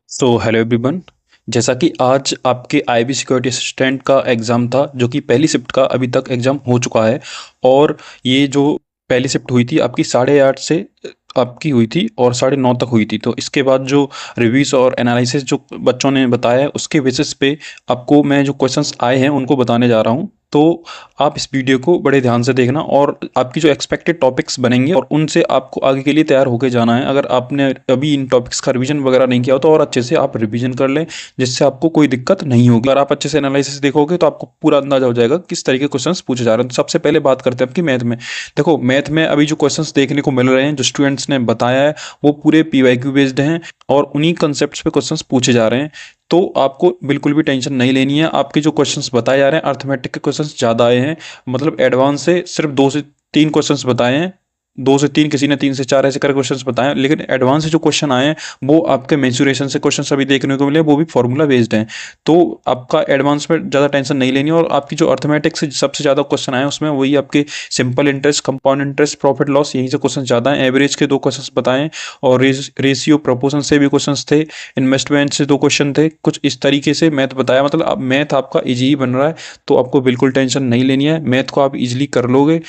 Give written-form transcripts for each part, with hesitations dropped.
Hello everyone. जैसा कि आज आपके आईबी सिक्योरिटी असिस्टेंट का एग्ज़ाम था, जो कि पहली शिफ्ट का अभी तक एग्ज़ाम हो चुका है। और ये जो पहली शिफ्ट हुई थी आपकी 8:30 से आपकी हुई थी और 9:30 तक हुई थी। तो इसके बाद जो रिव्यूज़ और एनालिसिस जो बच्चों ने बताया है, उसके बेसिस पे आपको मैं जो क्वेश्चंस आए हैं उनको बताने जा रहा हूँ। तो आप इस वीडियो को बड़े ध्यान से देखना और आपकी जो एक्सपेक्टेड टॉपिक्स बनेंगे और उनसे आपको आगे के लिए तैयार होके जाना है। अगर आपने अभी इन टॉपिक्स का रिवीजन वगैरह नहीं किया हो तो और अच्छे से आप रिवीजन कर लें, जिससे आपको कोई दिक्कत नहीं होगी। अगर आप अच्छे से एनालिसिस देखोगे तो आपको पूरा अंदाजा हो जाएगा किस तरीके के क्वेश्चंस पूछे जा रहे हैं। तो सबसे पहले बात करते हैं आपकी मैथ में। देखो, मैथ में अभी जो क्वेश्चंस देखने को मिल रहे हैं, जो स्टूडेंट्स ने बताया है, वो पूरे पीवाईक्यू बेस्ड हैं और उन्हीं कंसेप्ट्स पे क्वेश्चंस पूछे जा रहे हैं। तो आपको बिल्कुल भी टेंशन नहीं लेनी है। आपके जो क्वेश्चंस बताए जा रहे हैं, अर्थमेटिक के क्वेश्चंस ज़्यादा आए हैं। मतलब एडवांस से सिर्फ 2 से 3 क्वेश्चंस बताए हैं। 2 से 3, किसी ने 3 से 4 ऐसे कर क्वेश्चंस बताए हैं। लेकिन एडवांस से जो क्वेश्चन आए हैं वो आपके मेंसुरेशन से क्वेश्चन अभी देखने को मिले, वो भी फॉर्मूला बेस्ड हैं। तो आपका एडवांस में ज़्यादा टेंशन नहीं लेनी है। और आपकी जो अर्थमेटिक से सबसे ज़्यादा क्वेश्चन आए हैं उसमें वही आपके simple interest, compound interest, profit loss, यहीं से क्वेश्चन ज़्यादा हैं। एवरेज के 2 क्वेश्चन बताएं और रेशियो प्रोपोर्शन से भी क्वेश्चन थे। इन्वेस्टमेंट से 2 क्वेश्चन थे। कुछ इस तरीके से मैथ बताया। मतलब अब मैथ आपका इजी ही बन रहा है, तो आपको बिल्कुल टेंशन नहीं लेनी है। मैथ को आप इजीली कर लोगे।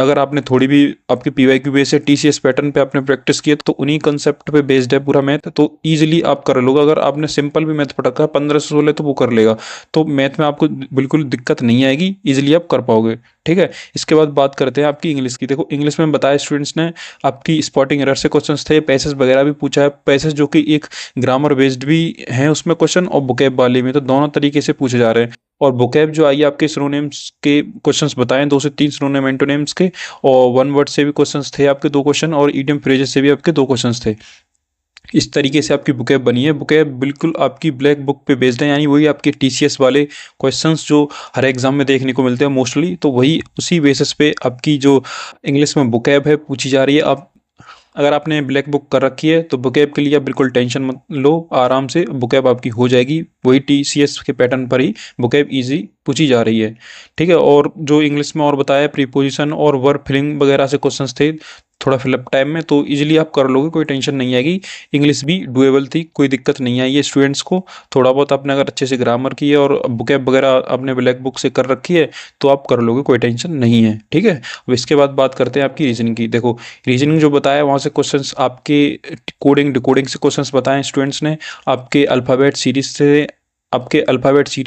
अगर आपने थोड़ी भी आपके पीवाईक्यू बेस है, टीसीएस पैटर्न पे आपने प्रैक्टिस की है, तो उन्हीं कंसेप्ट पे बेस्ड है पूरा मैथ, तो इजीली आप कर लोगे। अगर आपने सिंपल भी मैथ पढ़ा है 15 से 16, तो वो कर लेगा। तो मैथ में आपको बिल्कुल दिक्कत नहीं आएगी, इजीली आप कर पाओगे। ठीक है। इसके बाद बात करते हैं आपकी इंग्लिश की। देखो, इंग्लिश में बताया स्टूडेंट्स ने, आपकी स्पॉटिंग एरर से क्वेश्चंस थे, पैसेज वगैरह भी पूछा है। पैसेज जो कि एक ग्रामर बेस्ड भी हैं उसमें क्वेश्चन, और बुकेब वाले में, तो दोनों तरीके से पूछे जा रहे हैं। और बुकेब जो आई है आपके सिनोनिम्स के क्वेश्चंस बताएं, 2 से 3 सिनोनिम एंटोनिम्स के। और वन वर्ड से भी क्वेश्चंस थे आपके 2 क्वेश्चन, और ईडियम फ्रेजेस से भी आपके 2 क्वेश्चंस थे। इस तरीके से आपकी बुकेब बनी है। बुकेब बिल्कुल आपकी ब्लैक बुक पे बेस्ड है, यानी वही आपके टीसीएस वाले क्वेश्चंस जो हर एग्जाम में देखने को मिलते हैं मोस्टली, तो वही उसी बेसिस पे आपकी जो इंग्लिश में बुकेब है पूछी जा रही है। अब अगर आपने ब्लैक बुक कर रखी है तो बुकेब के लिए आप बिल्कुल टेंशन मत लो, आराम से बुकेब आपकी हो जाएगी। वही टीसीएस के पैटर्न पर ही बुकेब इजी पूछी जा रही है। ठीक है। और जो इंग्लिश में और बताया, प्रीपोजिशन और वर्ब फिलिंग वगैरह से क्वेश्चंस थे थोड़ा फिलअप टाइम में, तो इजीली आप कर लोगे, कोई टेंशन नहीं आएगी। इंग्लिश भी डुएबल थी, कोई दिक्कत नहीं आई है स्टूडेंट्स को। थोड़ा बहुत आपने अगर अच्छे से ग्रामर की है और बुकेब वगैरह आपने ब्लैक बुक से कर रखी है, तो आप कर लोगे, कोई टेंशन नहीं है। ठीक है। अब इसके बाद बात करते हैं आपकी रीजनिंग की। देखो, रीजनिंग जो बताया वहाँ से क्वेश्चंस आपके कोडिंग डिकोडिंग से क्वेश्चंस बताए स्टूडेंट्स ने। आपके अल्फ़ाबेट सीरीज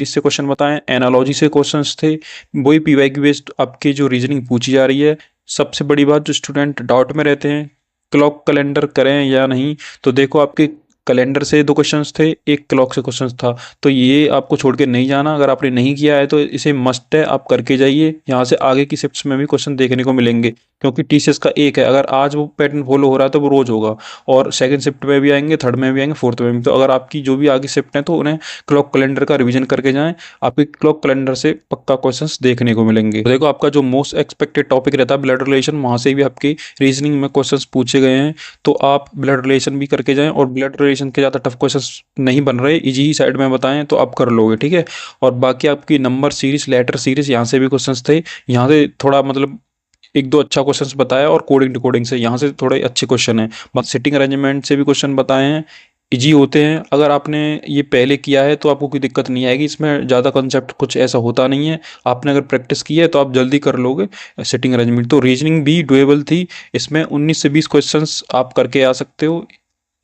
से क्वेश्चन बताएं, एनालॉजी से क्वेश्चंस थे। वही पीवाईक्यू बेस्ड आपकी जो रीजनिंग पूछी जा रही है। सबसे बड़ी बात, जो स्टूडेंट डाउट में रहते हैं क्लॉक कैलेंडर करें या नहीं, तो देखो, आपके कैलेंडर से 2 क्वेश्चंस थे, एक क्लॉक से क्वेश्चंस था। तो ये आपको छोड़ के नहीं जाना। अगर आपने नहीं किया है तो इसे मस्ट है, आप करके जाइए। यहाँ से आगे की शिफ्ट्स में भी क्वेश्चन देखने को मिलेंगे, क्योंकि टीसीएस का एक है। अगर आज वो पैटर्न फॉलो हो रहा है तो वो रोज होगा, और सेकंड शिफ्ट में भी आएंगे, थर्ड में भी आएंगे, फोर्थ में भी। तो अगर आपकी जो भी आगे शिफ्ट है तो उन्हें क्लॉक कैलेंडर का रिवीजन करके जाएं। आपके क्लॉक कैलेंडर से पक्का क्वेश्चंस देखने को मिलेंगे। तो देखो, आपका जो मोस्ट एक्सपेक्टेड टॉपिक रहता है ब्लड रिलेशन, वहां से भी आपकी रीजनिंग में क्वेश्चंस पूछे गए हैं। तो आप ब्लड रिलेशन भी करके जाएं, और ब्लड रिलेशन के ज़्यादा टफ क्वेश्चंस नहीं बन रहे, इजी ही साइड में बताएं, तो आप कर लोगे। ठीक है। और बाकी आपकी नंबर सीरीज, लेटर सीरीज, यहाँ से भी क्वेश्चंस थे। यहाँ से थोड़ा मतलब 1-2 अच्छा क्वेश्चंस बताया, और कोडिंग डिकोडिंग से यहाँ से थोड़े अच्छे क्वेश्चन हैं। बस सिटिंग अरेंजमेंट से भी क्वेश्चन बताए हैं, इजी होते हैं। अगर आपने ये पहले किया है तो आपको कोई दिक्कत नहीं आएगी। इसमें ज़्यादा कंसेप्ट कुछ ऐसा होता नहीं है। आपने अगर प्रैक्टिस की है तो आप जल्दी कर लोगे सिटिंग अरेंजमेंट। तो रीजनिंग भी डुएबल थी। इसमें 19 से 20 क्वेश्चंस आप करके आ सकते हो।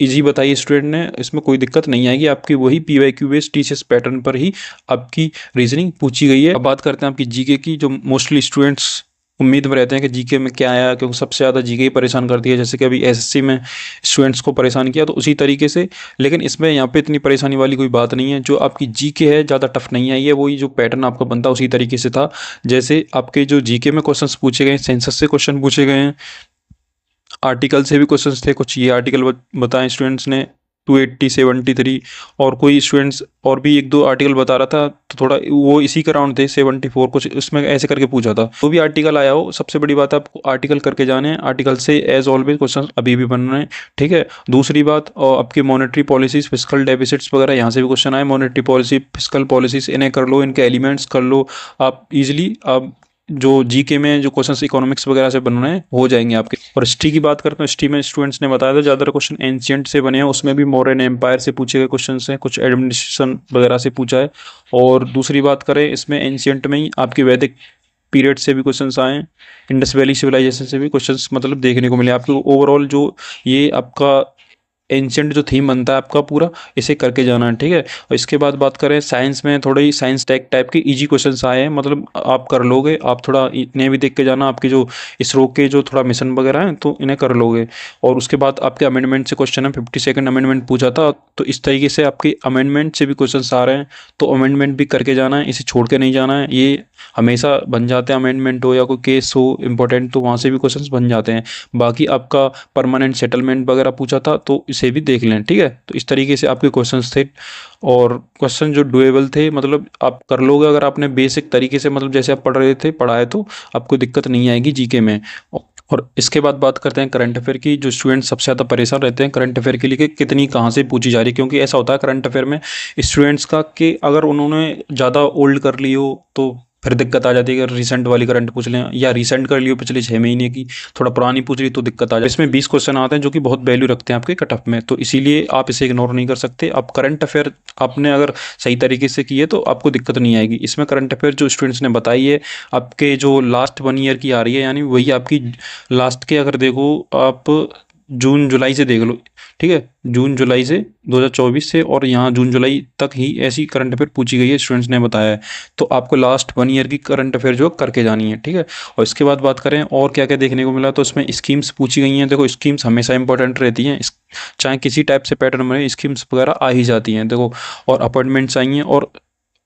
इजी बताइए स्टूडेंट ने, इसमें कोई दिक्कत नहीं आएगी। आपकी वही पीवाईक्यू बेस्ड टीसीएस पैटर्न पर ही आपकी रीजनिंग पूछी गई है। अब बात करते हैं आपकी जीके की, जो मोस्टली स्टूडेंट्स उम्मीद में रहते हैं कि जीके में क्या आया, क्योंकि सबसे ज़्यादा जीके ही परेशान करती है। जैसे कि अभी एसएससी में स्टूडेंट्स को परेशान किया, तो उसी तरीके से। लेकिन इसमें यहाँ पे इतनी परेशानी वाली कोई बात नहीं है। जो आपकी जीके है ज़्यादा टफ नहीं आई है, वही जो पैटर्न आपका बनता उसी तरीके से था। जैसे आपके जो जीके में क्वेश्चंस पूछे गए, सेंसस से क्वेश्चन पूछे गए हैं, आर्टिकल से भी क्वेश्चंस थे। कुछ ये आर्टिकल बताएं स्टूडेंट्स ने, 280, 73। और कोई स्टूडेंट्स और भी 1-2 आर्टिकल बता रहा था, तो थोड़ा वो इसी का राउंड थे, 74 कुछ उसमें ऐसे करके पूछा था। तो भी आर्टिकल आया हो, सबसे बड़ी बात है आपको आर्टिकल करके जाने हैं। आर्टिकल से एज ऑलवेज क्वेश्चन अभी भी बन रहे हैं। ठीक है। दूसरी बात, और आपकी मॉनेटरी पॉलिसीज, फिजिकल डेफिसिट्स वगैरह, यहाँ से भी क्वेश्चन आए। मॉनेटरी पॉलिसी, फिजिकल पॉलिसीज, इन्हें कर लो, इनके एलिमेंट्स कर लो। आप इजिली आप जो जीके में जो क्वेश्चंस इकोनॉमिक्स वगैरह से बन रहे हैं हो जाएंगे आपके। और हिस्ट्री की बात करते हैं, हिस्ट्री में स्टूडेंट्स ने बताया था ज़्यादातर क्वेश्चन एंशियंट से बने हैं, उसमें भी मौर्यन एम्पायर से पूछे गए क्वेश्चन हैं, कुछ एडमिनिस्ट्रेशन वगैरह से पूछा है। और दूसरी बात करें इसमें एंशियंट में ही आपकी वैदिक पीरियड से भी क्वेश्चंस आए हैं, इंडस वैली सिविलाइजेशन से भी क्वेश्चंस मतलब देखने को मिले आपको। ओवरऑल जो ये आपका एंशियंट जो थीम बनता है आपका पूरा, इसे करके जाना है, ठीक है। और इसके बाद बात करें साइंस में, थोड़ी साइंस टेक टाइप के इजी क्वेश्चंस आए हैं, मतलब आप कर लोगे। आप थोड़ा इन्हें भी देख के जाना, आपके जो इसरो के जो थोड़ा मिशन वगैरह हैं तो इन्हें कर लोगे। और उसके बाद आपके अमेंडमेंट से क्वेश्चन है, 52nd अमेंडमेंट पूछा था, तो इस तरीके से आपके अमेंडमेंट से भी क्वेश्चन आ रहे हैं, तो अमेंडमेंट भी करके जाना है, इसे छोड़ के नहीं जाना है। ये हमेशा बन जाते हैं, अमेंडमेंट हो या कोई केस हो इंपॉर्टेंट तो वहाँ से भी क्वेश्चंस बन जाते हैं। बाकी आपका परमानेंट सेटलमेंट वगैरह पूछा था तो इसे भी देख लें, ठीक है। तो इस तरीके से आपके क्वेश्चंस थे, और क्वेश्चन जो डुएबल थे, मतलब आप कर लोगे अगर आपने बेसिक तरीके से, मतलब जैसे आप पढ़ रहे थे पढ़ाए, तो आपको दिक्कत नहीं आएगी जीके में। और इसके बाद बात करते हैं करंट अफेयर की। जो स्टूडेंट सबसे ज़्यादा परेशान रहते हैं करंट अफेयर के लिए कि कितनी कहाँ से पूछी जा रही है, क्योंकि ऐसा होता है करंट अफेयर में स्टूडेंट्स का कि अगर उन्होंने ज़्यादा ओल्ड कर ली हो तो फिर दिक्कत आ जाती है। अगर रिसेंट वाली करंट पूछ लें या रिसेंट कर लियो पिछले 6 महीने की, थोड़ा पुरानी पूछ रही तो दिक्कत आ जाए। इसमें 20 क्वेश्चन आते हैं जो कि बहुत वैल्यू रखते हैं आपके कट ऑफ में, तो इसीलिए आप इसे इग्नोर नहीं कर सकते। आप करंट अफेयर आपने अगर सही तरीके से किए तो आपको दिक्कत नहीं आएगी। इसमें करंट अफेयर जो स्टूडेंट्स ने बताई है आपके जो लास्ट 1 ईयर की आ रही है, यानी वही आपकी लास्ट के, अगर देखो आप जून जुलाई से देख लो, ठीक है, जून जुलाई से 2024 से, और यहाँ जून जुलाई तक ही ऐसी करंट अफेयर पूछी गई है, स्टूडेंट्स ने बताया है। तो आपको लास्ट 1 ईयर की करंट अफेयर जो करके जानी है, ठीक है। और इसके बाद बात करें और क्या क्या देखने को मिला, तो इसमें स्कीम्स पूछी गई हैं। देखो स्कीम्स हमेशा इंपॉर्टेंट रहती हैं, चाहे किसी टाइप से पैटर्न में स्कीम्स वगैरह आ ही जाती हैं, देखो। और अपॉइंटमेंट्स आई हैं, और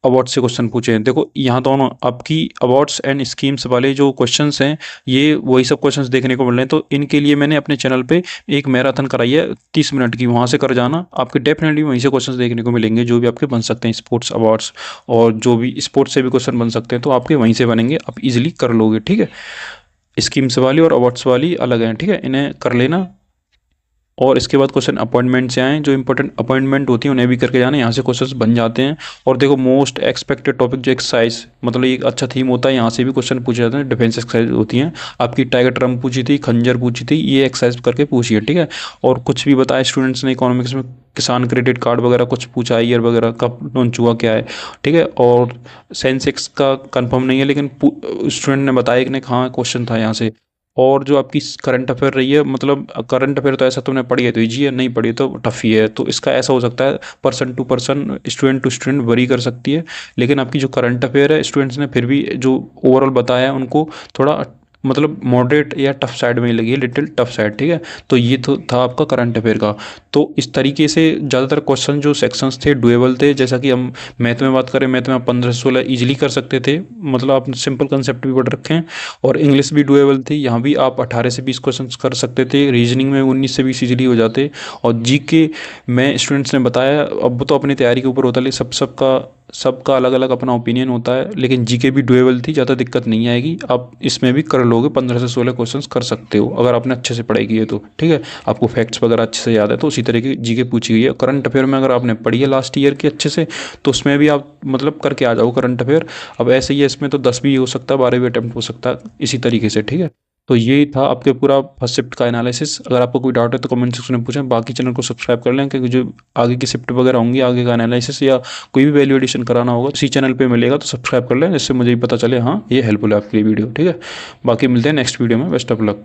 अवार्ड से क्वेश्चन पूछे हैं। देखो यहाँ दोनों आपकी अवार्ड्स एंड स्कीम्स वाले जो क्वेश्चंस हैं, ये वही सब क्वेश्चंस देखने को मिल रहे हैं। तो इनके लिए मैंने अपने चैनल पे एक मैराथन कराई है 30 मिनट की, वहाँ से कर जाना, आपके डेफिनेटली वहीं से क्वेश्चंस देखने को मिलेंगे जो भी आपके बन सकते हैं स्पोर्ट्स अवार्ड्स, और जो भी स्पोर्ट्स से भी क्वेश्चन बन सकते हैं तो आपके वहीं से बनेंगे, आप इजिली कर लोगे, ठीक है। स्कीम्स वाली और अवार्ड्स वाली अलग हैं, ठीक है, इन्हें कर लेना। और इसके बाद क्वेश्चन अपॉइंटमेंट से आए, जो इंपॉर्टेंट अपॉइंटमेंट होती है उन्हें भी करके जाना, यहाँ से क्वेश्चंस बन जाते हैं। और देखो मोस्ट एक्सपेक्टेड टॉपिक जो एक्सरसाइज, मतलब एक अच्छा थीम होता है, यहाँ से भी क्वेश्चन पूछे जाते हैं। डिफेंस एक्सरसाइज होती हैं आपकी, टाइगर ट्रम्प पूछी थी, खंजर पूछी थी, ये एक्सरसाइज करके पूछी है, ठीक है। और कुछ भी बताया स्टूडेंट्स ने इकोनॉमिक्स में, किसान क्रेडिट कार्ड वगैरह कुछ पूछा, ईयर वगैरह कब लॉन्च हुआ क्या है, ठीक है। और सेंसेक्स का कंफर्म नहीं है, लेकिन स्टूडेंट ने बताया कि नहीं हाँ क्वेश्चन था यहाँ से। और जो आपकी करंट अफेयर रही है, मतलब करंट अफेयर तो ऐसा तुमने पढ़ी है तो ईजी है, नहीं पढ़ी तो टफ ही है। तो इसका ऐसा हो सकता है person to person, student to student vary कर सकती है। लेकिन आपकी जो करंट अफेयर है स्टूडेंट्स ने फिर भी जो ओवरऑल बताया है उनको थोड़ा मतलब मॉडरेट या टफ साइड में ही लगी है, लिटिल टफ साइड, ठीक है। तो ये तो था आपका करंट अफेयर का। तो इस तरीके से ज़्यादातर क्वेश्चन जो सेक्शंस थे डुएबल थे। जैसा कि हम मैथ में बात करें, मैथ में आप 15 से 16 ईजिली कर सकते थे, मतलब आप सिंपल कंसेप्ट भी पढ़ रखे हैं। और इंग्लिश भी डुएबल थी, यहाँ भी आप 18 से 20 क्वेश्चन कर सकते थे। रीजनिंग में 19 से 20 ईजिली हो जाते। और जीके में स्टूडेंट्स ने बताया, अब तो अपनी तैयारी के ऊपर होता है, सबका अलग अलग अपना ओपिनियन होता है, लेकिन जीके भी डुएबल थी, ज़्यादा दिक्कत नहीं आएगी, आप इसमें भी कर लोगे। 15 से 16 क्वेश्चंस कर सकते हो अगर आपने अच्छे से पढ़ाई की है तो, ठीक है। आपको फैक्ट्स वगैरह अच्छे से याद है तो उसी तरह की जीके पूछी गई है। करंट अफेयर में अगर आपने पढ़ी है लास्ट ईयर की अच्छे से, तो उसमें भी आप मतलब करके आ जाओ करंट अफेयर। अब ऐसे ही है, इसमें तो 10 भी हो सकता है, 12 भी अटैम्प्ट हो सकता है, इसी तरीके से, ठीक है। तो ये था आपके पूरा फर्स्ट शिफ्ट का एनालिसिस। अगर आपको कोई डाउट है तो कमेंट सेक्शन में पूछें, बाकी चैनल को सब्सक्राइब कर लें, क्योंकि जो आगे की शिफ्ट वगैरह होंगी, आगे का एनालिसिस या कोई भी वैल्यू एडिशन कराना होगा इसी चैनल पे मिलेगा, तो सब्सक्राइब कर लें, जिससे मुझे भी पता चले हाँ ये हेल्पफुल है आपके लिए वीडियो, ठीक है। बाकी मिलते हैं नेक्स्ट वीडियो में, बेस्ट ऑफ लक।